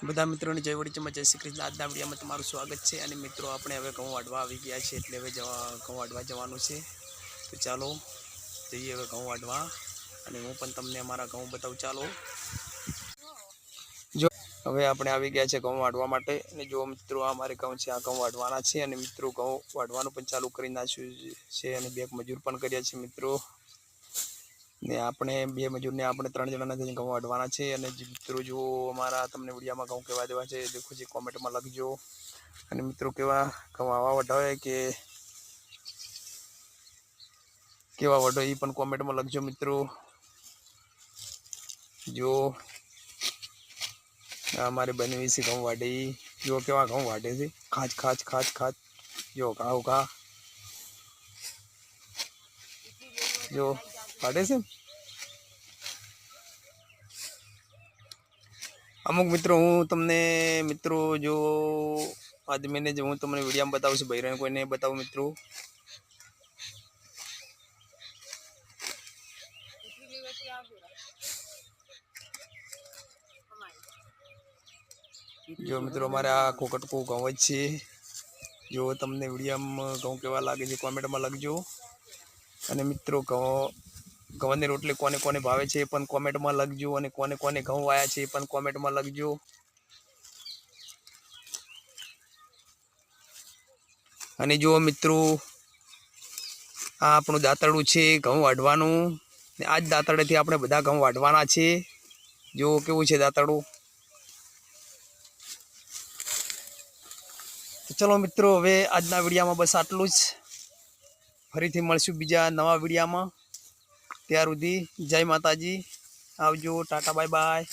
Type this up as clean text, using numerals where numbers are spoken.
બધા મિત્રોને જય વડીચમાં જય શ્રી કૃષ્ણ। આજના વિડીયોમાં તમારું સ્વાગત છે। અને મિત્રો આપણે હવે ઘઉં વાઢવા આવી ગયા છે, એટલે હવે ઘઉં વાઢવા જવાનું છે। તો ચાલો જઈએ હવે ઘઉં વાઢવા, અને હું પણ તમને અમારા ઘઉં બતાવું। ચાલો જો હવે આપણે આવી ગયા છે ઘઉં વાઢવા માટે। અને જો મિત્રો અમારે ઘઉં છે, આ ઘઉં વાઢવાના છે। અને મિત્રો ઘઉં વાઢવાનું પણ ચાલુ કરી નાખ્યું છે, અને બે મજૂર પણ કર્યા છે મિત્રો। ने આપણે બે મજૂરને આપણે 3 જણાના થઈને ઘઉં વાઢવાના છે। અને મિત્રો જો અમારા તમને વિડીયોમાં ઘઉં કેવા દેવા છે દેખો જે કોમેન્ટમાં લખજો। અને મિત્રો કેવા ઘઉં આવા વઢાવે કે કેવા વઢો એ પણ કોમેન્ટમાં લખજો મિત્રો। જો हमारे बनी हुई से घऊं वाटे जो केवा घऊं वाटे से खाच खाच खाच खाच जो घाव घा जो वाटे से अमुक मित्रों हूँ तमने मित्रों जो आदमी ने जो हूँ तमने वीडियो में बताऊँ से बहिरण कोई नहीं बताऊँ मित्रों। जो मित्रों हमारे आ कोकट को घऊं छे, जो तमने वीडियो में घऊं केवा लागे छे कॉमेंट में लखजो। અને મિત્રો ઘઉંની રોટલી કોને કોને ભાવે છે એ પણ કોમેન્ટમાં લખજો। અને કોને કોને ઘઉં વાયા છે એ પણ કોમેન્ટમાં લખજો। અને જો મિત્રો આ આપણું દાંતરડું છે ઘઉં વાઢવાનું, ને આ જ દાંતરડેથી આપણે બધા ઘઉં વાઢવાના છે। જો કેવું છે દાંતરડું। તો ચલો મિત્રો હવે આજના વિડીયોમાં બસ આટલું જ। ફરીથી મળશું બીજા નવા વિડીયોમાં। ત્યાર સુધી જય માતાજી, આવજો, ટાટા બાય બાય।